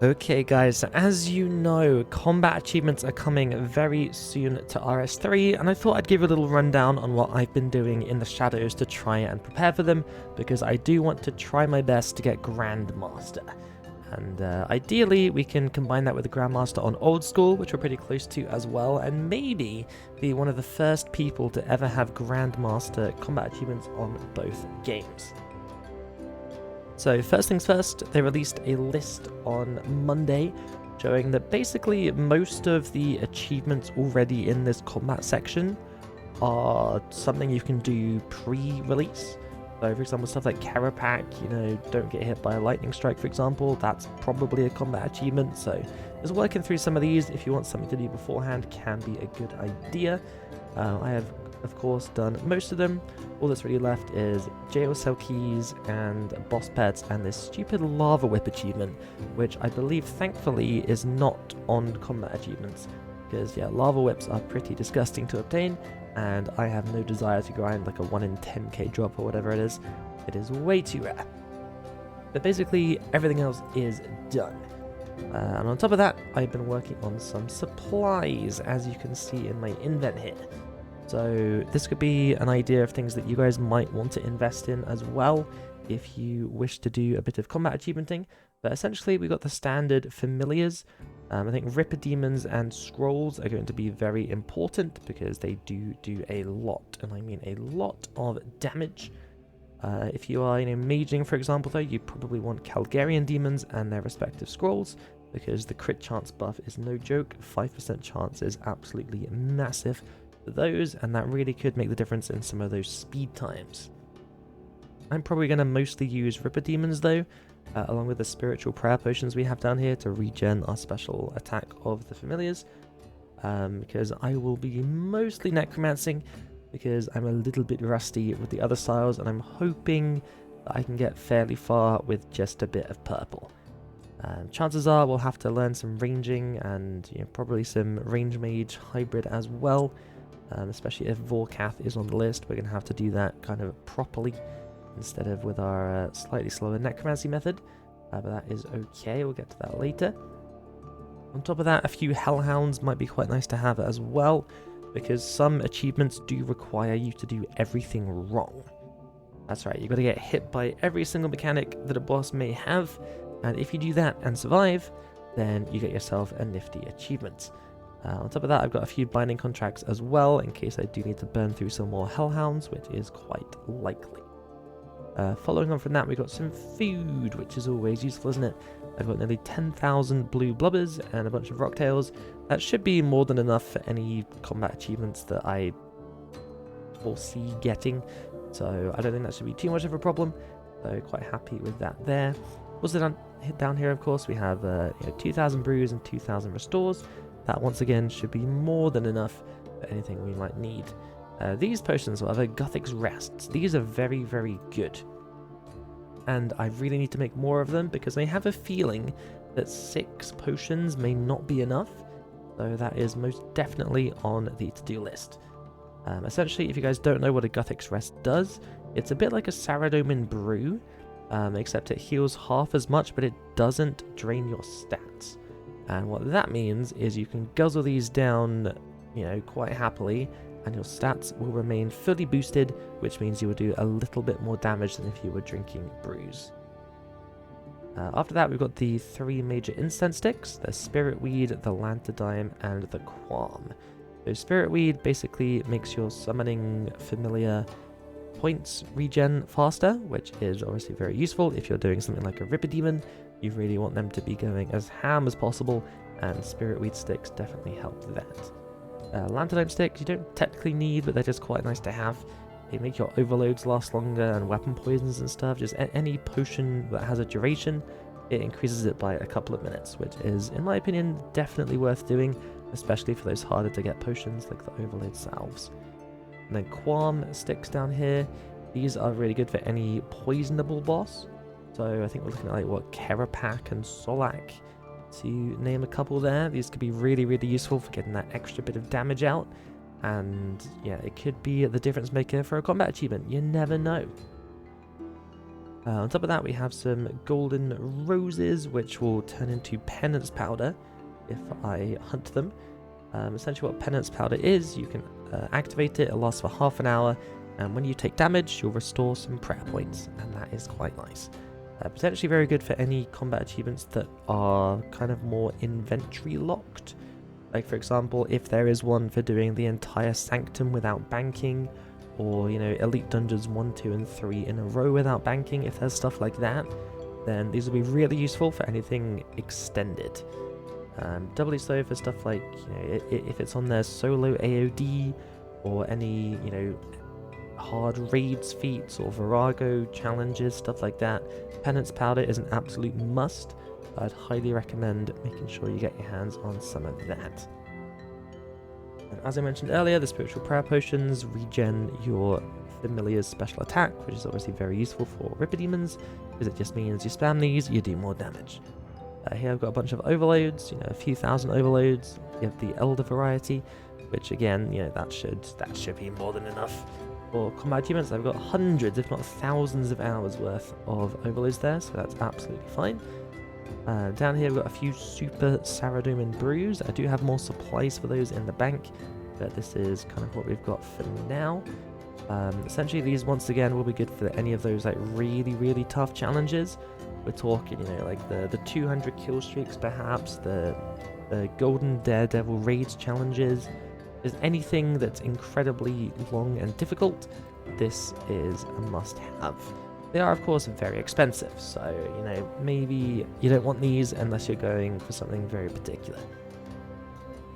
Okay guys, so as you know, combat achievements are coming very soon to RS3, and I thought I'd give a little rundown on what I've been doing in the shadows to try and prepare for them, because I do want to try my best to get Grandmaster. And ideally, we can combine that with the Grandmaster on Old School, which we're pretty close to as well, and maybe be one of the first people to ever have Grandmaster combat achievements on both games. So first things first, they released a list on Monday showing that basically most of the achievements already in this combat section are something you can do pre-release. So for example, stuff like Karapak, don't get hit by a lightning strike, for example, that's probably a combat achievement. So just working through some of these, if you want something to do beforehand, can be a good idea. I have, of course, done most of them. All that's really left is jail cell keys and boss pets and this stupid lava whip achievement, which I believe thankfully is not on combat achievements, because yeah, lava whips are pretty disgusting to obtain, and I have no desire to grind like a 1 in 10k drop or whatever it is. It is way too rare. But basically everything else is done. And on top of that, I've been working on some supplies, as you can see in my invent here. So this could be an idea of things that you guys might want to invest in as well if you wish to do a bit of combat achievementing. But essentially we got the standard familiars. I think Ripper Demons and Scrolls are going to be very important because they do a lot, and I mean a lot of damage. If you are maging, for example, though, you probably want Calgarian Demons and their respective Scrolls, because the crit chance buff is no joke. 5% chance is absolutely massive for those, and that really could make the difference in some of those speed times. I'm probably going to mostly use Ripper Demons though, along with the spiritual prayer potions we have down here to regen our special attack of the familiars, because I will be mostly necromancing because I'm a little bit rusty with the other styles, and I'm hoping that I can get fairly far with just a bit of purple. Chances are we'll have to learn some ranging and probably some range mage hybrid as well. Especially if Vorkath is on the list, we're going to have to do that kind of properly instead of with our slightly slower necromancy method, but that is okay, we'll get to that later. On top of that, a few hellhounds might be quite nice to have as well, because some achievements do require you to do everything wrong. That's right, you've got to get hit by every single mechanic that a boss may have, and if you do that and survive, then you get yourself a nifty achievement. On top of that, I've got a few binding contracts as well, in case I do need to burn through some more hellhounds, which is quite likely. Following on from that, we've got some food, which is always useful, isn't it? I've got nearly 10,000 blue blubbers and a bunch of rocktails. That should be more than enough for any combat achievements that I foresee getting, so I don't think that should be too much of a problem, so quite happy with that there. Also down here, of course, we have 2,000 brews and 2,000 restores. That once again should be more than enough for anything we might need. These potions, however, Guthix Rests, these are very, very good. And I really need to make more of them because I have a feeling that 6 potions may not be enough. So that is most definitely on the to-do list. Essentially, if you guys don't know what a Guthix Rest does, it's a bit like a Saradomin Brew, except it heals half as much, but it doesn't drain your stats. And what that means is you can guzzle these down, quite happily, and your stats will remain fully boosted, which means you will do a little bit more damage than if you were drinking brews. After that, we've got the 3 major incense sticks, the Spirit Weed, the Lantadime, and the Qualm. So Spirit Weed basically makes your summoning familiar points regen faster, which is obviously very useful if you're doing something like a Ripper Demon. You really want them to be going as ham as possible, and Spirit Weed sticks definitely help that. Lantadime sticks you don't technically need, but they're just quite nice to have. They make your overloads last longer, and weapon poisons and stuff. Just any potion that has a duration, it increases it by a couple of minutes, which is, in my opinion, definitely worth doing, especially for those harder to get potions like the overload salves. And then Qualm sticks down here. These are really good for any poisonable boss. So I think we're looking at Karapak and Solak, to name a couple there. These could be really, really useful for getting that extra bit of damage out. And yeah, it could be the difference maker for a combat achievement. You never know. On top of that, we have some golden roses, which will turn into penance powder if I hunt them. Essentially what penance powder is, you can activate it, it lasts for half an hour, and when you take damage, you'll restore some prayer points, and that is quite nice. Potentially very good for any combat achievements that are kind of more inventory locked. Like for example, if there is one for doing the entire sanctum without banking, or you know, elite dungeons 1, 2, and 3 in a row without banking, if there's stuff like that, then these will be really useful for anything extended. Doubly so for stuff like, you know, if it's on their solo AOD, or any, you know, hard raids feats or Virago challenges, stuff like that. Penance powder is an absolute must. I'd highly recommend making sure you get your hands on some of that. And as I mentioned earlier, the spiritual prayer potions regen your familiar's special attack, which is obviously very useful for Ripper demons, because it just means you spam these, you do more damage. Here I've got a bunch of overloads, you know, a few thousand overloads. You have the Elder variety, which again, you know, that should be more than enough. For combat achievements, I've got hundreds, if not thousands of hours worth of overloads there, so that's absolutely fine. Down here, we've got a few super Saradomin brews. I do have more supplies for those in the bank, but this is kind of what we've got for now. Essentially, these once again will be good for any of those like really tough challenges. We're talking, you know, like the 200 kill streaks, perhaps the Golden Daredevil raids challenges. Is anything that's incredibly long and difficult, this is a must-have. They are, of course, very expensive, so, you know, maybe you don't want these unless you're going for something very particular.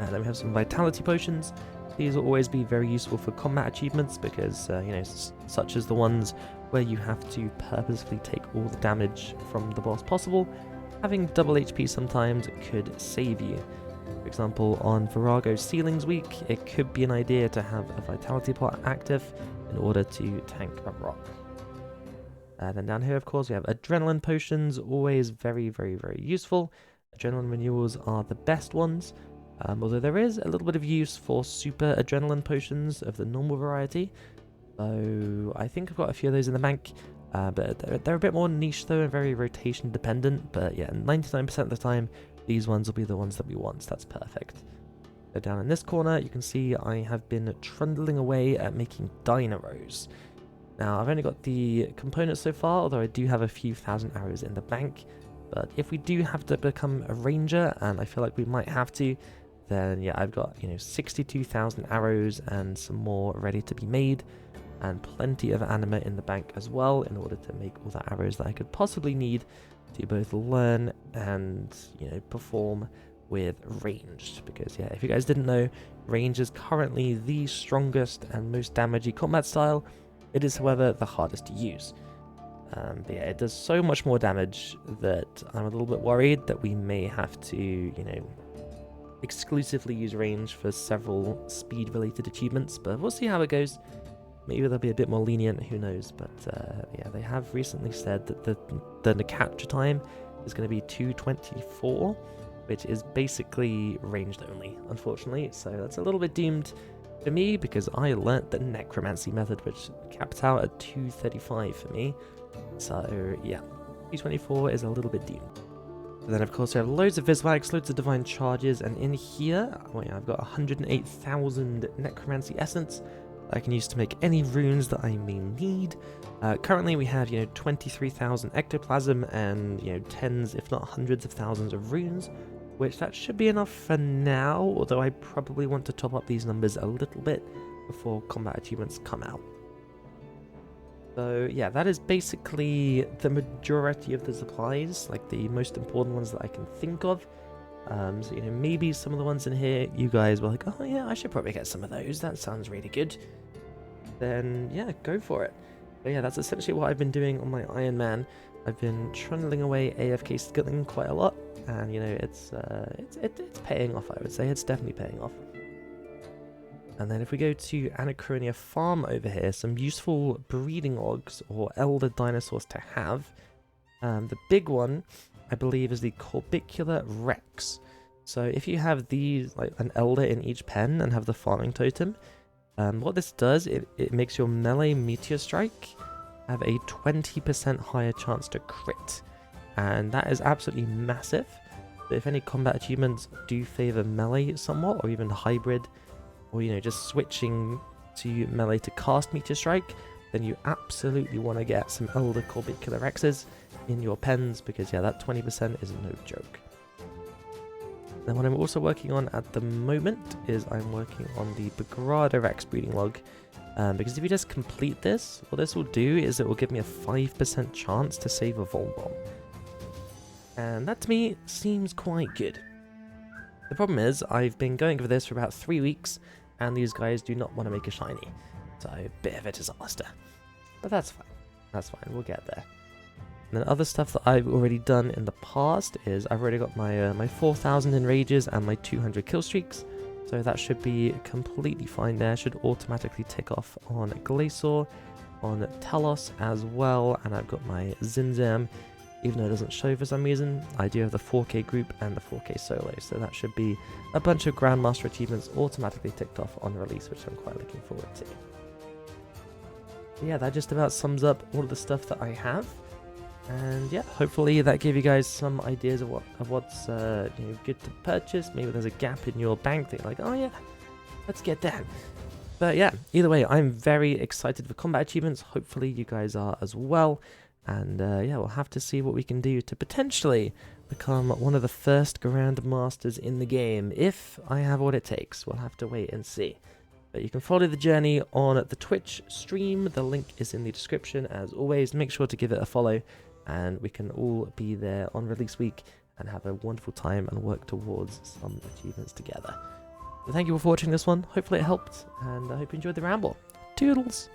And then we have some Vitality Potions. These will always be very useful for combat achievements because, you know, such as the ones where you have to purposefully take all the damage from the boss possible. Having double HP sometimes could save you. For example, on Virago's Ceilings Week, it could be an idea to have a Vitality pot active in order to tank a rock. Then down here, of course, we have Adrenaline Potions, always very useful. Adrenaline renewals are the best ones, although there is a little bit of use for Super Adrenaline Potions of the normal variety. So I think I've got a few of those in the bank, but they're a bit more niche though and very rotation dependent. But yeah, 99% of the time, these ones will be the ones that we want, so that's perfect. So down in this corner, you can see I have been trundling away at making Dynaros. Now, I've only got the components so far, although I do have a few thousand arrows in the bank. But if we do have to become a ranger, and I feel like we might have to, then yeah, I've got, you know, 62,000 arrows and some more ready to be made, and plenty of anima in the bank as well in order to make all the arrows that I could possibly need to both learn and, you know, perform with ranged. Because yeah, if you guys didn't know, range is currently the strongest and most damagey combat style. It is, however, the hardest to use. But yeah, it does so much more damage that I'm a little bit worried that we may have to, you know, exclusively use range for several speed-related achievements. But we'll see how it goes. Maybe they'll be a bit more lenient, who knows. But yeah, they have recently said that the capture time is going to be 2:24, which is basically ranged only, unfortunately. So that's a little bit doomed for me, because I learnt the necromancy method, which capped out at 2:35 for me. So yeah, 2:24 is a little bit doomed. Then of course we have loads of Visvags, loads of divine charges, and in here, well, yeah, I've got 108,000 necromancy essence that I can use to make any runes that I may need. Currently we have, you know, 23,000 ectoplasm and, you know, tens if not hundreds of thousands of runes, which that should be enough for now, although I probably want to top up these numbers a little bit before combat achievements come out. So yeah, that is basically the majority of the supplies, like the most important ones that I can think of. So, you know, maybe some of the ones in here, you guys were like, oh yeah, I should probably get some of those, that sounds really good. Then yeah, go for it. But yeah, that's essentially what I've been doing on my Iron Man. I've been trundling away AFK skilling quite a lot, and you know, it's paying off, I would say. It's definitely paying off. And then if we go to Anachronia Farm over here, some useful breeding logs or elder dinosaurs to have. The big one, I believe, is the Corbicular Rex. So if you have these, like an elder in each pen and have the farming totem, what this does, it makes your melee meteor strike have a 20% higher chance to crit. And that is absolutely massive. So if any combat achievements do favor melee somewhat, or even hybrid, or just switching to melee to cast Meteor Strike, then you absolutely want to get some Elder Corbicular Rexes in your pens, because yeah, that 20% is no joke. Then what I'm also working on at the moment is I'm working on the Begrada Rex breeding log, because if you just complete this, what this will do is it will give me a 5% chance to save a Vol Bomb. And that to me seems quite good. The problem is I've been going over this for about 3 weeks, and these guys do not want to make a shiny. So a bit of a disaster. But that's fine. That's fine. We'll get there. And then other stuff that I've already done in the past is I've already got my my 4,000 enrages and my 200 kill streaks. So that should be completely fine there. Should automatically tick off on Glacier, on Telos as well. And I've got my Zinzam. Even though it doesn't show for some reason, I do have the 4K group and the 4K solo, so that should be a bunch of Grandmaster achievements automatically ticked off on release, which I'm quite looking forward to. But yeah, that just about sums up all of the stuff that I have, and yeah, hopefully that gave you guys some ideas of what's good to purchase. Maybe there's a gap in your bank that you're like, oh yeah, let's get that. But yeah, either way, I'm very excited for combat achievements. Hopefully you guys are as well. And yeah, we'll have to see what we can do to potentially become one of the first Grandmasters in the game. If I have what it takes, we'll have to wait and see. But you can follow the journey on the Twitch stream. The link is in the description. As always, make sure to give it a follow. And we can all be there on release week and have a wonderful time and work towards some achievements together. So thank you all for watching this one. Hopefully it helped. And I hope you enjoyed the ramble. Toodles!